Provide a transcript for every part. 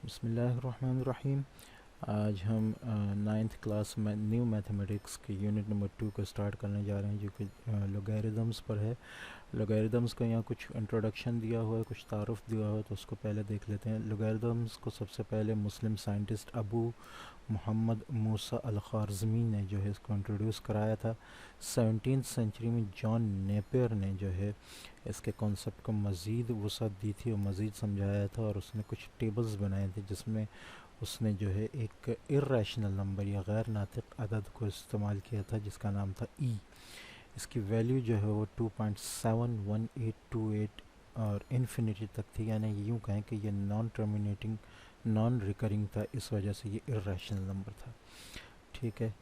बिस्मिल्लाहिर्रहमानिर्रहीम। आज हम नाइन्थ क्लास में न्यू मैथमेटिक्स के यूनिट नंबर 2 को स्टार्ट करने जा रहे हैं, जो कि लोगैरिदम्स पर है। लोगैरिदम्स का यहाँ कुछ इंट्रोडक्शन दिया हुआ है, कुछ तारुफ दिया हुआ है, तो उसको पहले देख लेते हैं। लोगैरिदम्स को सबसे पहले मुस्लिम साइंटिस्ट अबू मोहम्मद मूसा अल-ख़वारिज़मी ने जो है इसको इंट्रोड्यूस कराया था। 17th सेंचुरी में जॉन नेपियर ने जो है इसके कॉन्सेप्ट को मज़ीद वसअत दी थी और मज़ीद समझाया था, और उसने कुछ टेबल्स बनाए थे जिसमें उसने जो है एक इर्रेशनल नंबर या गैर नातिक अदद को इस्तेमाल किया था जिसका नाम था ई। इसकी वैल्यू जो है वो 2.71828 और इन्फिनिटी तक थी, यानी यूँ कहें कि ये नॉन टर्मिनेटिंग नॉन रिकरिंग था, इस वजह से ये इर्रेशनल नंबर था। ठीक है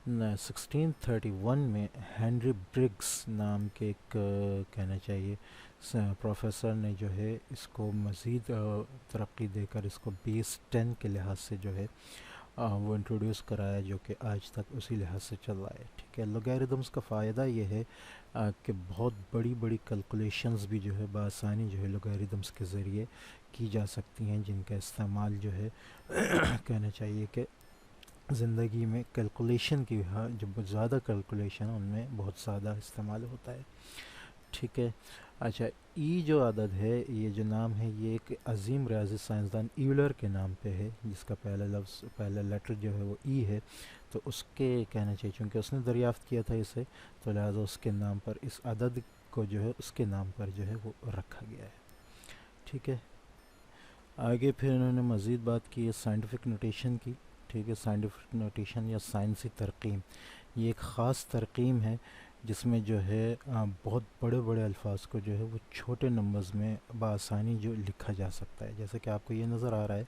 न 1631 में हेनरी ब्रिग्स नाम के एक कहना चाहिए प्रोफेसर ने जो है इसको मज़ीद तरक्की देकर इसको बेस 10 के लिहाज से जो है वो इंट्रोड्यूस कराया, जो कि आज तक उसी लिहाज से चल रहा है। ठीक है, लोगैरिदम्स का फ़ायदा ये है कि बहुत बड़ी बड़ी कैलकुलेशंस भी जो है बआसानी जो है लोगैरिदम्स के ज़रिए की जा सकती हैं, जिनका इस्तेमाल जो है कहना चाहिए कि ज़िंदगी में कैलकुलेशन की जो ज़्यादा कैलकुलेशन उनमें बहुत ज़्यादा इस्तेमाल होता है। ठीक है, अच्छा, ई जो अदद है, ये जो नाम है, ये एक अजीम रियाजी साइंसदान यूलर के नाम पे है, जिसका पहला लफ्ज़ पहला लेटर जो है वो ई है, तो उसके कहना चाहिए चूँकि उसने दरियाफ़्त किया था इसे, तो लिहाजा उसके नाम पर इस अदद को जो है उसके नाम पर जो है वो रखा गया है। ठीक है, आगे फिर इन्होंने मज़ीद बात की है साइंटिफिक नोटेशन की। ठीक है, साइंटिफिक नोटेशन या साइंसी तरकीम, ये एक ख़ास तरकीम है जिसमें जो है बहुत बड़े बड़े अल्फाज को जो है वो छोटे नंबर्स में बआसानी जो लिखा जा सकता है। जैसे कि आपको ये नज़र आ रहा है,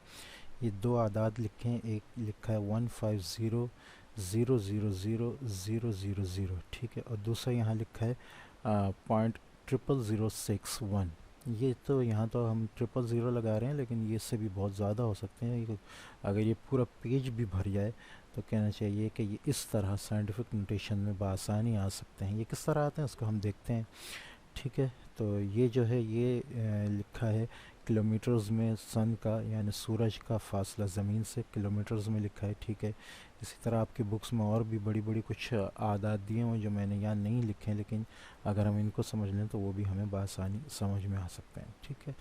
ये दो आदाद लिखे हैं, एक लिखा है 150,000,000। ठीक है, और दूसरा यहाँ लिखा है .00061। ये तो यहाँ तो हम 000 लगा रहे हैं, लेकिन ये इससे भी बहुत ज़्यादा हो सकते हैं। अगर ये पूरा पेज भी भर जाए तो कहना चाहिए कि ये इस तरह साइंटिफिक नोटेशन में बआसानी आ सकते हैं। ये किस तरह आते हैं उसको हम देखते हैं। ठीक है, तो ये जो है ये लिखा है किलोमीटर्स में सन का यानी सूरज का फासला ज़मीन से किलोमीटर्स में लिखा है। ठीक है, इसी तरह आपकी बुक्स में और भी बड़ी बड़ी कुछ आदाद दिए हुए जो मैंने यहाँ नहीं लिखे हैं, लेकिन अगर हम इनको समझ लें तो वो भी हमें बआसानी समझ में आ सकते हैं। ठीक है,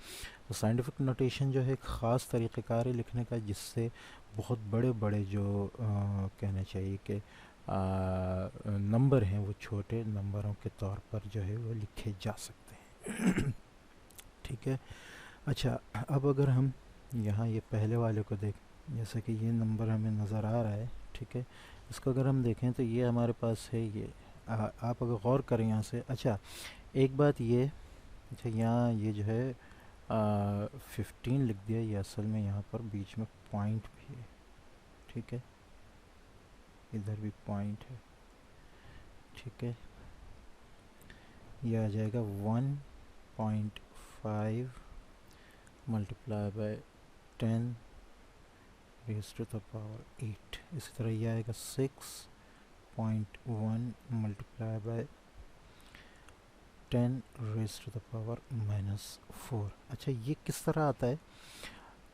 तो साइंटिफिक नोटेशन जो है एक ख़ास तरीक़ेकार है लिखने का, जिससे बहुत बड़े बड़े जो कहना चाहिए कि नंबर हैं वो छोटे नंबरों के तौर पर जो है वो लिखे जा सकते हैं। ठीक है, अच्छा, अब अगर हम यहाँ ये पहले वाले को देख, जैसे कि ये नंबर हमें नज़र आ रहा है। ठीक है, इसको अगर हम देखें तो ये हमारे पास है, ये आप अगर गौर करें यहाँ से। अच्छा, एक बात ये, अच्छा यहाँ ये जो है 15 लिख दिया, ये असल में यहाँ पर बीच में पॉइंट भी है। ठीक है, इधर भी पॉइंट है। ठीक है, ये आ जाएगा 1.5 multiply by 10 raise to the power 8। इसी तरह ये आएगा 6.1 multiply by 10 raise to the power -4। अच्छा, ये किस तरह आता है,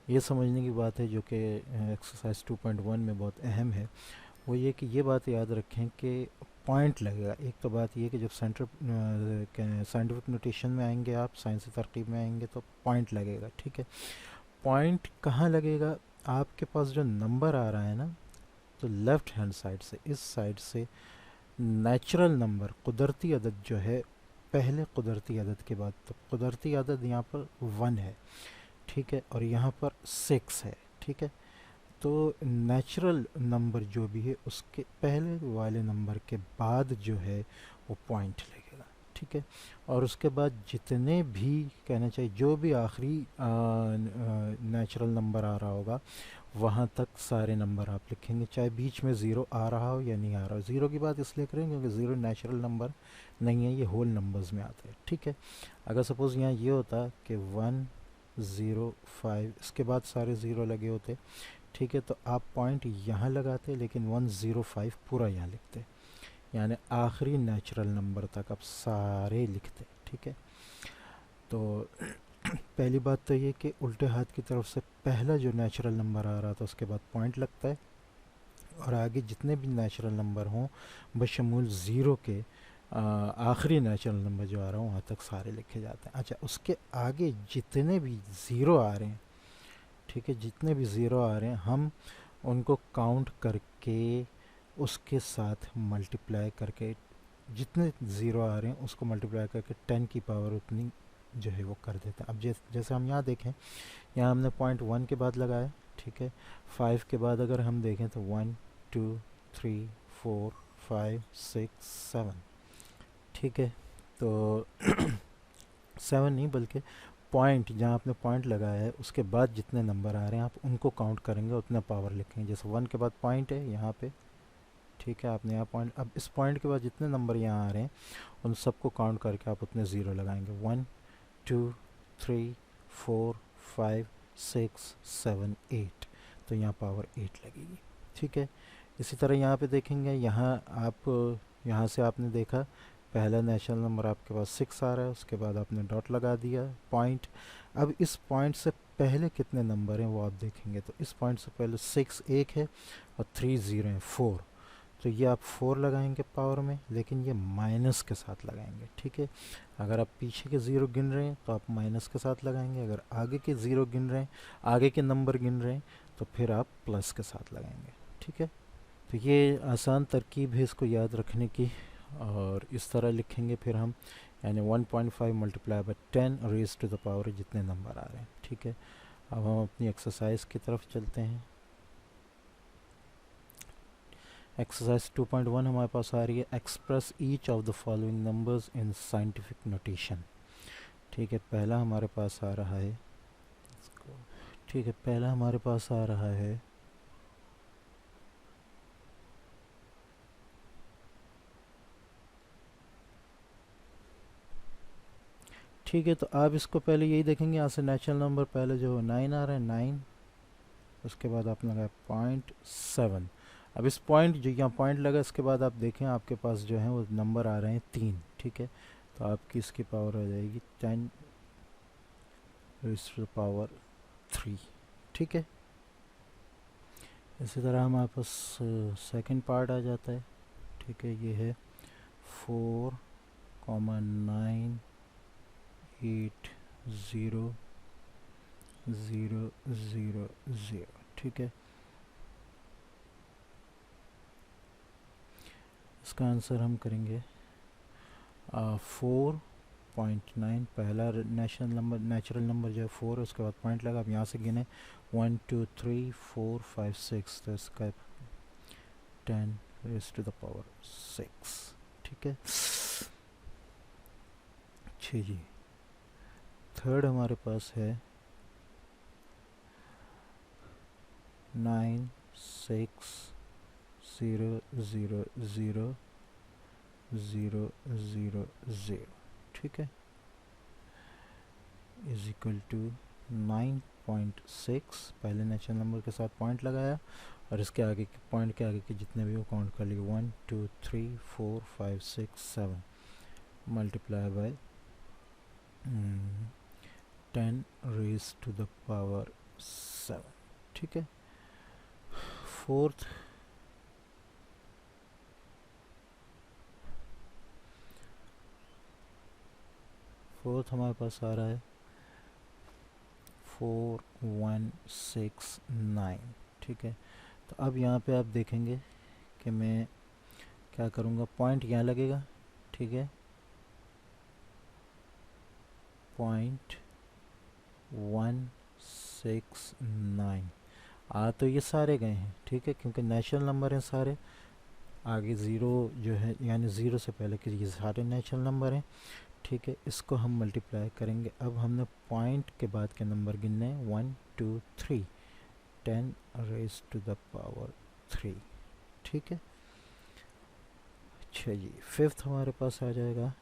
ये समझने की बात है, जो कि एक्सरसाइज 2.1 में बहुत अहम है। वो ये कि ये बात याद रखें कि पॉइंट लगेगा। एक तो बात ये कि जब साइंटिफिक नोटेशन में आएंगे, आप साइंसी तरकीब में आएंगे तो पॉइंट लगेगा। ठीक है, पॉइंट कहाँ लगेगा, आपके पास जो नंबर आ रहा है ना, तो लेफ़्ट हैंड साइड से, इस साइड से नेचुरल नंबर कुदरती अदद जो है, पहले कुदरती अदद के बाद, तो कुदरती अदद यहाँ पर 1 है। ठीक है, और यहाँ पर 6 है। ठीक है, तो नेचुरल नंबर जो भी है उसके पहले वाले नंबर के बाद जो है वो पॉइंट लगेगा। ठीक है, और उसके बाद जितने भी कहना चाहिए जो भी आखिरी नेचुरल नंबर आ रहा होगा वहाँ तक सारे नंबर आप लिखेंगे, चाहे बीच में ज़ीरो आ रहा हो या नहीं आ रहा हो। ज़ीरो की बात इसलिए करेंगे क्योंकि ज़ीरो नेचुरल नंबर नहीं है, ये होल नंबर्स में आता है। ठीक है, अगर सपोज़ यहाँ ये होता कि 105, इसके बाद सारे ज़ीरो लगे होते, ठीक है, तो आप पॉइंट यहाँ लगाते, लेकिन 105 पूरा यहाँ लिखते, यानी आखिरी नेचुरल नंबर तक आप सारे लिखते। ठीक है, तो पहली बात तो ये कि उल्टे हाथ की तरफ से पहला जो नेचुरल नंबर आ रहा था उसके बाद पॉइंट लगता है, और आगे जितने भी नेचुरल नंबर हों बशमूल ज़ीरो के आखिरी नेचुरल नंबर जो आ रहा है वहाँ तक सारे लिखे जाते हैं। अच्छा, उसके आगे जितने भी ज़ीरो आ रहे हैं, ठीक है, जितने भी ज़ीरो आ रहे हैं हम उनको काउंट करके उसके साथ मल्टीप्लाई करके, जितने ज़ीरो आ रहे हैं उसको मल्टीप्लाई करके 10 की पावर उतनी जो है वो कर देते हैं। अब जैसे हम यहाँ देखें, यहाँ हमने पॉइंट 1 के बाद लगाया, ठीक है, 5 के बाद अगर हम देखें तो 1 2 3 4 5 6 7, ठीक है, तो 7 नहीं बल्कि पॉइंट, जहाँ आपने पॉइंट लगाया है उसके बाद जितने नंबर आ रहे हैं आप उनको काउंट करेंगे, उतना पावर लिखेंगे। जैसे 1 के बाद पॉइंट है यहाँ पे, ठीक है, आपने यहाँ पॉइंट, अब इस पॉइंट के बाद जितने नंबर यहाँ आ रहे हैं उन सबको काउंट करके आप उतने ज़ीरो लगाएंगे। 1 2 3 4 5 6 7 8, तो यहाँ पावर 8 लगेगी, ठीक है। इसी तरह यहाँ पे देखेंगे, यहाँ आप, यहाँ से आपने देखा पहला नेचुरल नंबर आपके पास 6 आ रहा है, उसके बाद आपने डॉट लगा दिया पॉइंट। अब इस पॉइंट से पहले कितने नंबर हैं वो आप देखेंगे, तो इस पॉइंट से पहले 6 एक है और 3 ज़ीरो हैं 4, तो ये आप 4 लगाएंगे पावर में, लेकिन ये माइनस के साथ लगाएंगे, ठीक है। अगर आप पीछे के ज़ीरो गिन रहे हैं तो आप माइनस के साथ लगाएंगे, अगर आगे के ज़ीरो गिन रहे हैं, आगे के नंबर गिन रहे हैं तो फिर आप प्लस के साथ लगाएंगे, ठीक है। तो ये आसान तरकीब है इसको याद रखने की, और इस तरह लिखेंगे फिर हम, यानी 1.5 multiply by 10 raise to the power जितने नंबर आ रहे हैं, ठीक है। अब हम अपनी एक्सरसाइज की तरफ चलते हैं। एक्सरसाइज 2.1 हमारे पास आ रही है, express each of the following numbers in scientific notation, ठीक है। पहला हमारे पास आ रहा है, ठीक है, पहला हमारे पास आ रहा है ठीक है, तो आप इसको पहले यही देखेंगे, यहाँ से नेचुरल नंबर पहले जो 9 आ रहा है 9, उसके बाद आपने लगाया 0.7। अब इस पॉइंट, जो यहाँ पॉइंट लगा इसके बाद आप देखें आपके पास जो है वो नंबर आ रहे हैं 3, ठीक है, तो आपकी इसकी पावर आ जाएगी 10 रेज़ टू द पावर 3, ठीक है। इसी तरह हमारे पास सेकंड पार्ट आ जाता है, ठीक है, ये है 4,980,000, ठीक है। इसका आंसर हम करेंगे 4.9, पहला नेचुरल नंबर जो है 4 है, उसके बाद पॉइंट लगा, अब यहाँ से गिने 1 2 3 4 5 6, तो इसका 10 रेज़ टू द पावर 6, ठीक है। अच्छा जी, थर्ड हमारे पास है 9600000, ठीक है, इज इक्वल टू 9.6, पहले नेचुरल नंबर के साथ पॉइंट लगाया और इसके आगे के पॉइंट के आगे के जितने भी वो काउंट कर लिए, 1 2 3 4 5 6 7 multiply by 10 raise to the power 7, ठीक है। फोर्थ हमारे पास आ रहा है 4169, ठीक है। तो अब यहाँ पे आप देखेंगे कि मैं क्या करूँगा, पॉइंट यहाँ लगेगा, ठीक है, 0.169 आ तो ये सारे गए हैं, ठीक है, क्योंकि नेचुरल नंबर हैं सारे, आगे ज़ीरो जो है यानी ज़ीरो से पहले के ये सारे नेचुरल नंबर हैं, ठीक है। इसको हम मल्टीप्लाई करेंगे, अब हमने पॉइंट के बाद के नंबर गिनने हैं 1 2 3, 10 रेज़ टू द पावर 3, ठीक है। अच्छा जी, फिफ्थ हमारे पास आ जाएगा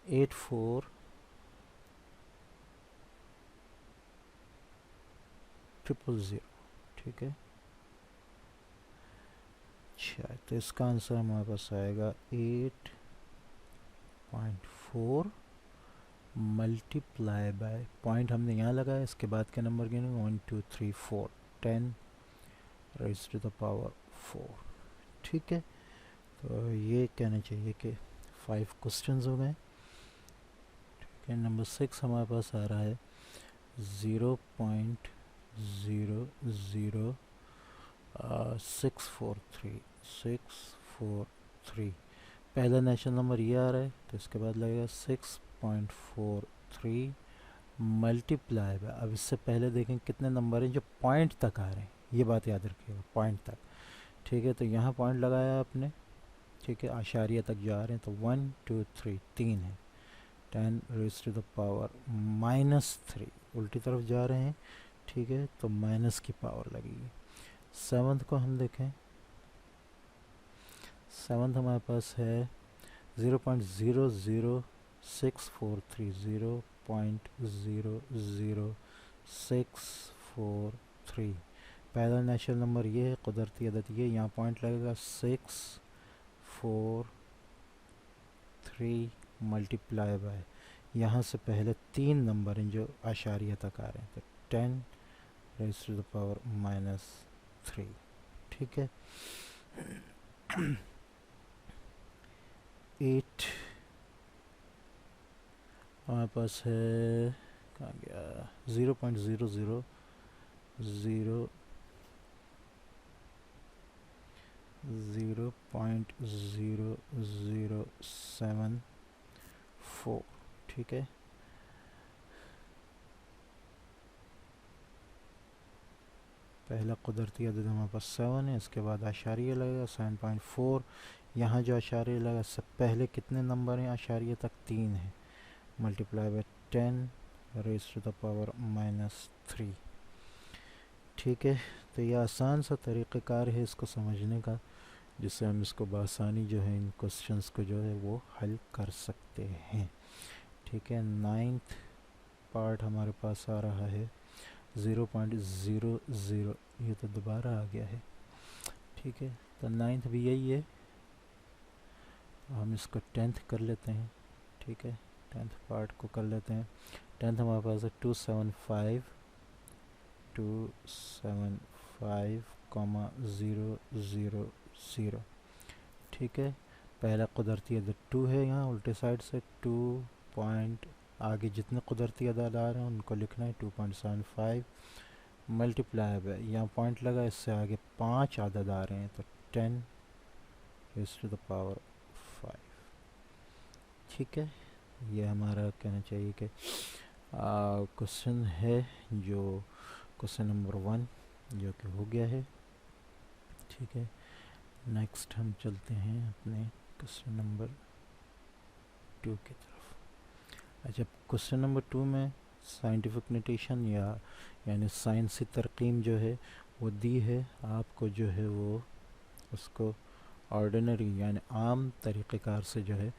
84,000, ठीक है। अच्छा, तो इसका आंसर हमारे पास आएगा 0.4 मल्टीप्लाई बाय, पॉइंट हमने यहाँ लगाया, इसके बाद के नंबर गिनेंगे 1 2 3 4, 10 रेज़ टू द पावर 4। ठीक है, तो ये कहना चाहिए कि 5 क्वेश्चंस हो गए। ठीक है, नंबर 6 हमारे पास आ रहा है 0.00643 पहला नेशनल नंबर ये आ रहा है, तो इसके बाद लगेगा 6.43 मल्टीप्लाई बाय, अब इससे पहले देखें कितने नंबर हैं जो पॉइंट तक आ रहे हैं, ये बात याद रखिएगा, पॉइंट तक। ठीक है, तो यहाँ पॉइंट लगाया आपने, ठीक है, आशारिया तक जा रहे हैं, तो 1 2 3 3 है, 10 रेज़ टू द पावर -3 उल्टी तरफ जा रहे हैं। ठीक है, तो माइनस की पावर लगेगी। सेवन्थ को हम देखें, सेवन्थ हमारे पास है 0.00643, 0.00643 पहला नेचुरल नंबर ये है, कुदरती अदद ये, यहाँ पॉइंट लगेगा 643 मल्टीप्लाई बाय, यहाँ से पहले 3 नंबर हैं जो आशारिया तक आ रहे हैं, तो 10 रेज़ टू द पावर -3। ठीक है, 8 हमारे पास है, कहाँ गया, 0.0074। ठीक है, पहला कुदरती अदद हमारे पास 7 है, इसके बाद आशारिया लगेगा 7.4, यहाँ जो आशारिया लगा इससे पहले कितने नंबर हैं आशारिया तक, 3 है, multiply by 10 raise to the power -3। ठीक है, तो ये आसान सा तरीक़ेकार है इसको समझने का, जिससे हम इसको बआसानी जो है इन क्वेश्चंस को जो है वो हल कर सकते हैं। ठीक है, 9th पार्ट हमारे पास आ रहा है 0.00, ये तो दोबारा आ गया है। ठीक है, तो 9th भी यही है, हम इसको 10th कर लेते हैं। ठीक है, 10th पार्ट को कर लेते हैं। 10th हमारे पास है 275,000। ठीक है, पहला कुदरती अदद 2 है, यहाँ उल्टे साइड से 2 पॉइंट आगे जितने कुदरती अदद आ रहे हैं उनको लिखना है, 2.75 मल्टीप्लाई बाय, यहाँ पॉइंट लगा, इससे आगे 5 अदद आ रहे हैं, तो 10 रेज़ टू द पावर 5। ठीक है, ये हमारा कहना चाहिए कि क्वेश्चन है, जो क्वेश्चन नंबर 1 जो कि हो गया है। ठीक है, नेक्स्ट हम चलते हैं अपने क्वेश्चन नंबर 2 की तरफ। अच्छा, क्वेश्चन नंबर 2 में साइंटिफिक नोटेशन यानी साइंसी तरकीम जो है वो दी है, आपको जो है वो उसको ऑर्डिनरी यानी आम तरीक़ेकार से जो है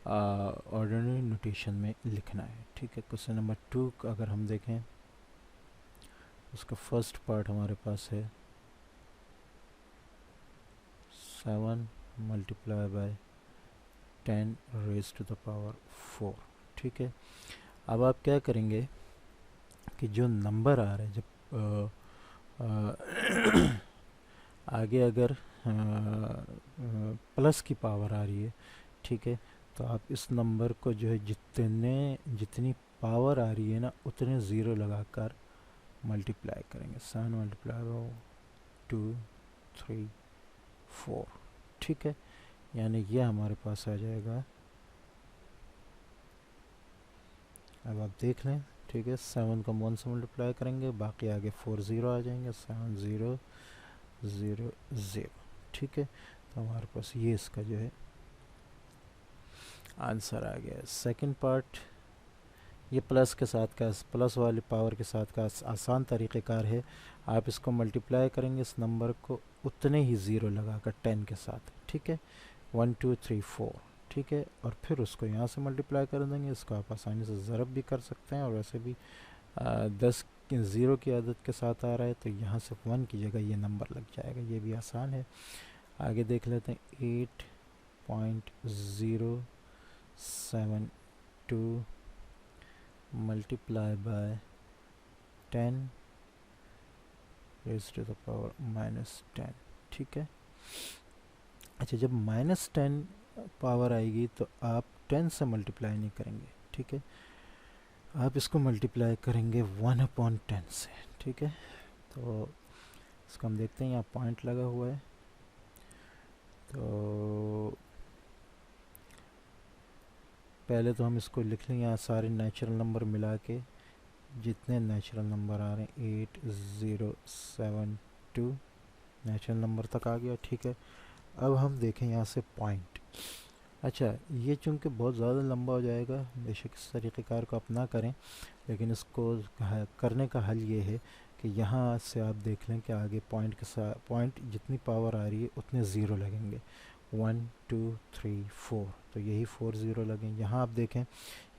ऑर्डिनरी नोटेशन में लिखना है। ठीक है, क्वेश्चन नंबर 2 अगर हम देखें, उसका फर्स्ट पार्ट हमारे पास है 7 multiply by 10 raise to the power 4। ठीक है, अब आप क्या करेंगे कि जो नंबर आ रहा है, जब आगे अगर प्लस की पावर आ रही है, ठीक है, तो आप इस नंबर को जो है जितनी पावर आ रही है ना उतने ज़ीरो लगाकर मल्टीप्लाई करेंगे। 7 मल्टीप्लाई बाय 2 3 4। ठीक है, यानी ये हमारे पास आ जाएगा, अब आप देख लें। ठीक है, 7 को 1 से मल्टीप्लाई करेंगे, बाकी आगे 4 ज़ीरो आ जाएंगे, 7 0 0 0। ठीक है, तो हमारे पास ये इसका जो है आंसर आ गया। सेकंड पार्ट, ये प्लस के साथ का, प्लस वाली पावर के साथ का आसान तरीक़ेकार है। आप इसको मल्टीप्लाई करेंगे इस नंबर को उतने ही ज़ीरो लगाकर 10 के साथ। ठीक है, 1 2 3 4। ठीक है, और फिर उसको यहाँ से मल्टीप्लाई कर देंगे। इसको आप आसानी से ज़रब भी कर सकते हैं, और वैसे भी 10 ज़ीरो की आदत के साथ आ रहा है तो यहाँ से 1 की जगह ये नंबर लग जाएगा, ये भी आसान है। आगे देख लेते हैं 8.0 7 2 multiply by 10 raise to the power -10। ठीक है। अच्छा, जब -10 पावर आएगी तो आप 10 से मल्टीप्लाई नहीं करेंगे, ठीक है, आप इसको मल्टीप्लाई करेंगे 1/10 से। ठीक है, तो इसको हम देखते हैं, यहाँ पॉइंट लगा हुआ है, तो पहले तो हम इसको लिख लें, यहाँ सारे नेचुरल नंबर मिला के जितने नेचुरल नंबर आ रहे हैं 8 0 7 2 नेचुरल नंबर तक आ गया। ठीक है, अब हम देखें यहाँ से पॉइंट। अच्छा, ये चूँकि बहुत ज़्यादा लंबा हो जाएगा, बेशक इस तरीक़ेकार को अपना करें, लेकिन इसको करने का हल ये है कि यहाँ से आप देख लें कि आगे पॉइंट के साथ पॉइंट जितनी पावर आ रही है उतने ज़ीरो लगेंगे, 1 2 3 4, तो यही 4 ज़ीरो लगेंगे। यहाँ आप देखें,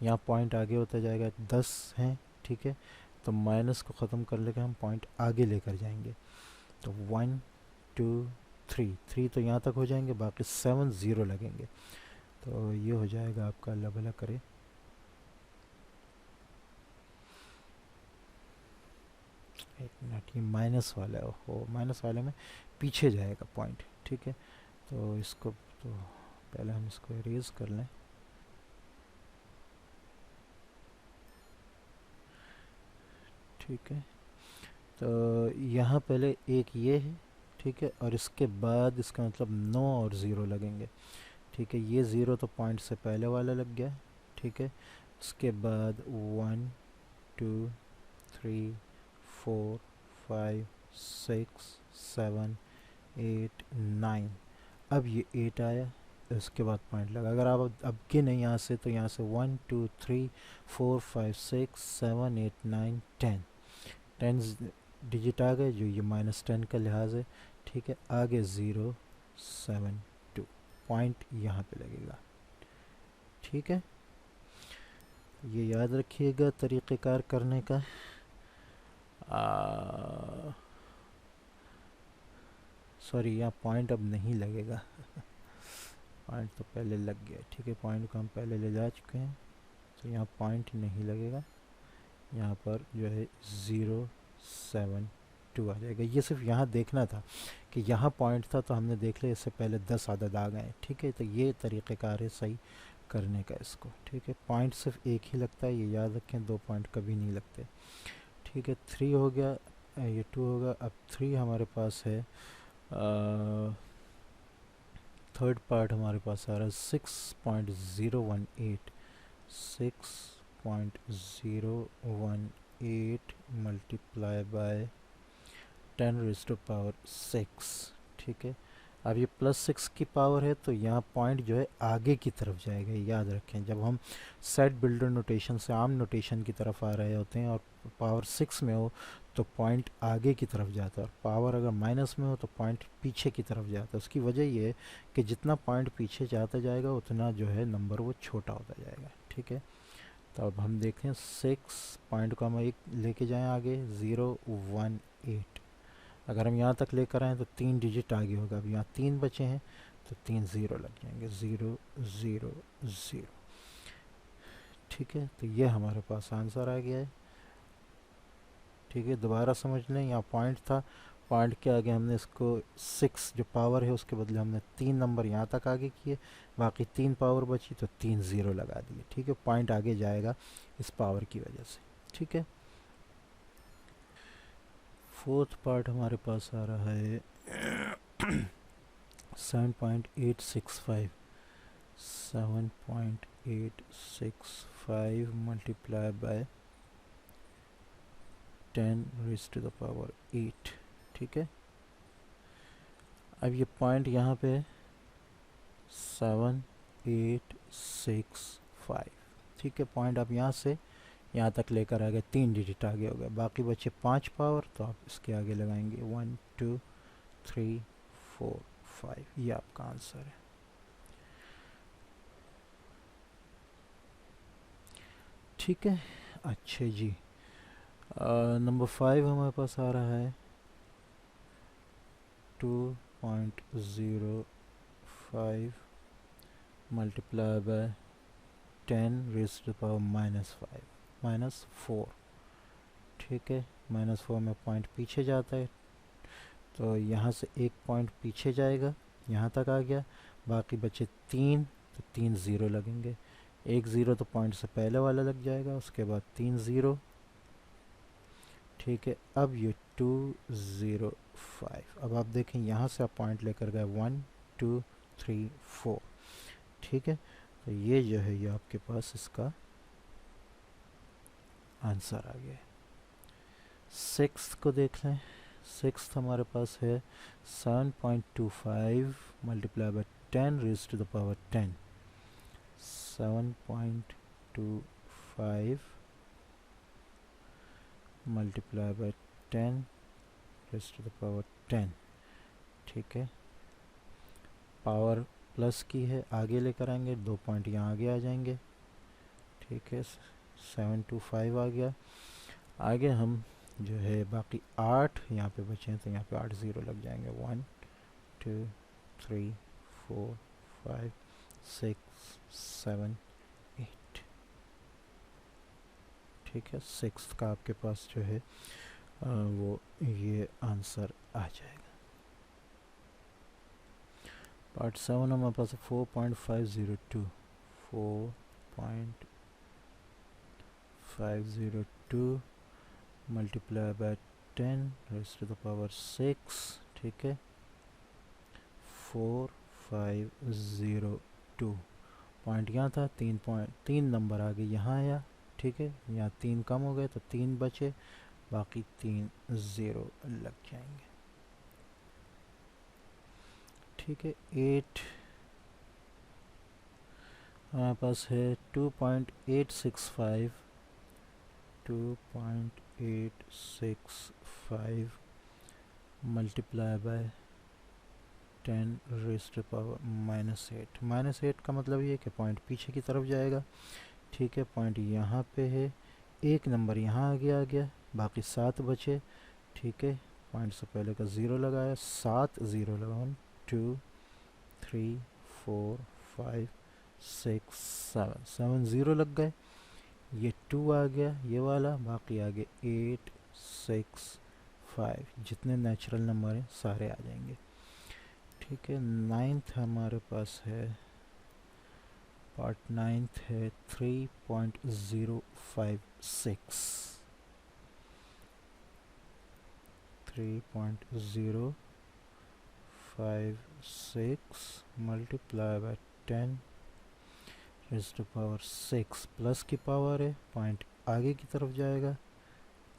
यहाँ पॉइंट आगे होता जाएगा, 10 हैं, ठीक है, तो माइनस को ख़त्म कर लेकर हम पॉइंट आगे लेकर जाएंगे, तो 1 2 3 तो यहाँ तक हो जाएंगे, बाकी 7 ज़ीरो लगेंगे, तो ये हो जाएगा आपका, अल्लाह भला करे, एक मिनट, ये माइनस वाला हो, माइनस वाले में पीछे जाएगा पॉइंट। ठीक है, तो इसको तो पहले हम इसको इरेज कर लें। ठीक है, तो यहाँ पहले एक ये है, ठीक है, और इसके बाद इसका मतलब 9 और ज़ीरो लगेंगे। ठीक है, ये ज़ीरो तो पॉइंट से पहले वाला लग गया। ठीक है, उसके बाद 1 2 3 4 5 6 7 8 9, अब ये 8 आया, इसके बाद पॉइंट लगा। अगर आप अब के नहीं यहाँ से, तो यहाँ से 1 2 3 4 5 6 7 8 9 10 डिजिट आ गए, जो ये -10 का लिहाज है। ठीक है, आगे 0 7 2 पॉइंट यहाँ पे लगेगा। ठीक है, ये याद रखिएगा तरीक़ेकार करने का। सॉरी, यहाँ पॉइंट अब नहीं लगेगा पॉइंट तो पहले लग गया। ठीक है, पॉइंट को हम पहले ले जा चुके हैं, तो यहाँ पॉइंट नहीं लगेगा, यहाँ पर जो है 0 7 2 आ जाएगा। ये सिर्फ यहाँ देखना था कि यहाँ पॉइंट था, तो हमने देख लिया, इससे पहले 10 अदद आ गए। ठीक है, तो ये तरीक़ेकार है सही करने का इसको। ठीक है, पॉइंट सिर्फ एक ही लगता है, ये याद रखें, 2 पॉइंट कभी नहीं लगते। ठीक है, 3 हो गया, ये 2 होगा। अब 3 हमारे पास है, थर्ड पार्ट हमारे पास आ रहा है 6.018 6.018 multiply by 10 raise to power 6। ठीक है, अब ये +6 की पावर है, तो यहाँ पॉइंट जो है आगे की तरफ जाएगा। याद रखें, जब हम सेट बिल्डर नोटेशन से आम नोटेशन की तरफ आ रहे होते हैं और पावर 6 में हो, तो पॉइंट आगे की तरफ जाता है, और पावर अगर माइनस में हो तो पॉइंट पीछे की तरफ जाता है। उसकी वजह ये है कि जितना पॉइंट पीछे जाता जाएगा उतना जो है नंबर वो छोटा होता जाएगा। ठीक है, तो अब हम देखें 6 पॉइंट को हम एक लेके जाएं आगे, 018, अगर हम यहाँ तक लेकर आएँ तो 3 डिजिट आगे होगा। अब यहाँ 3 बचे हैं, तो 3 ज़ीरो लग जाएंगे, 0 0 0। ठीक है, तो ये हमारे पास आंसर आ गया है। ठीक है, दोबारा समझ लें, यहाँ पॉइंट था, पॉइंट के आगे हमने इसको 6 जो पावर है उसके बदले हमने 3 नंबर यहाँ तक आगे किए, बाकी 3 पावर बची, तो 3 ज़ीरो लगा दिए। ठीक है, पॉइंट आगे जाएगा इस पावर की वजह से। ठीक है, फोर्थ पार्ट हमारे पास आ रहा है 7.865 7.865 multiply by 10 raise to the power 8। ठीक है, अब ये पॉइंट यहाँ पे 7865। ठीक है, पॉइंट आप यहाँ से यहाँ तक लेकर आ गए, 3 डिजिट आगे हो गए, बाकी बचे 5 पावर, तो आप इसके आगे लगाएंगे 1 2 3 4 5, ये आपका आंसर है। ठीक है, अच्छा जी, नंबर 5 हमारे पास आ रहा है 2.05 multiply by 10 raise to the power -4। ठीक है, -4 में पॉइंट पीछे जाता है, तो यहाँ से एक पॉइंट पीछे जाएगा, यहाँ तक आ गया, बाकी बचे 3, तो 3 ज़ीरो लगेंगे। एक ज़ीरो तो पॉइंट से पहले वाला लग जाएगा, उसके बाद 3 ज़ीरो। ठीक है, अब ये 2 0 5। अब आप देखें यहाँ से आप पॉइंट लेकर गए 1 2 3 4। ठीक है, तो ये जो है ये आपके पास इसका आंसर आ गया। 6 को देख लें। 6 हमारे पास है 7.25 multiply by 10 raise to the power 10। 7.25 multiply by 10 raise to the power 10। ठीक है, पावर प्लस की है, आगे लेकर आएंगे, 2 पॉइंट यहाँ आगे आ जाएंगे। ठीक है, 725 आ गया। आगे हम जो है बाकी 8 यहाँ पे बचे हैं, तो यहाँ पे 8 ज़ीरो लग जाएंगे। 1 2 3 4 5 6 7 8। ठीक है, 6 का आपके पास जो है वो ये आंसर आ जाएगा। पार्ट 7 हमारे पास 4.502 4.502 multiply by 10 raise to the power 6। ठीक है, 4502 पॉइंट यहाँ था, 3 नंबर आगे यहाँ आया। ठीक है, यहाँ 3 कम हो गए तो 3 बचे, बाकी 3 ज़ीरो लग जाएंगे। ठीक है, 8 हमारे पास है 2.865 multiply by 10 raise to power -8। -8 का मतलब ये कि पॉइंट पीछे की तरफ जाएगा। ठीक है, पॉइंट यहाँ पे है, एक नंबर यहाँ आगे आ गया, बाकी 7 बचे। ठीक है, पॉइंट से पहले का 0 लगाया, 7 ज़ीरो लगा, 1 2 3 4 5 6 7 ज़ीरो लग गए। ये 2 आ गया ये वाला, बाकी आगे 8 6 5, जितने नेचुरल नंबर हैं सारे आ जाएंगे। ठीक है, 9th हमारे पास है, पार्ट 9th है 3.056 multiply by 10 raise to power 6। Plus की पावर है, पॉइंट आगे की तरफ जाएगा,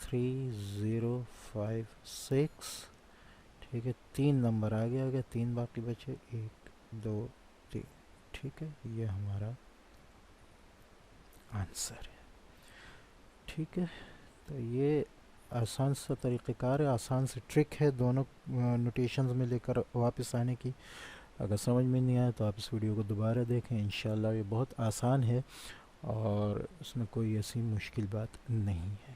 3056। ठीक है, 3 नंबर आगे आ गया, 3 बाकी बचे, 1 2 3। ठीक है, ये हमारा आंसर है। ठीक है, तो ये आसान सा तरीक़ेकार है, आसान सी ट्रिक है दोनों नोटेशंस में लेकर वापस आने की। अगर समझ में नहीं आया तो आप इस वीडियो को दोबारा देखें, इंशाल्लाह ये बहुत आसान है और उसमें कोई ऐसी मुश्किल बात नहीं है।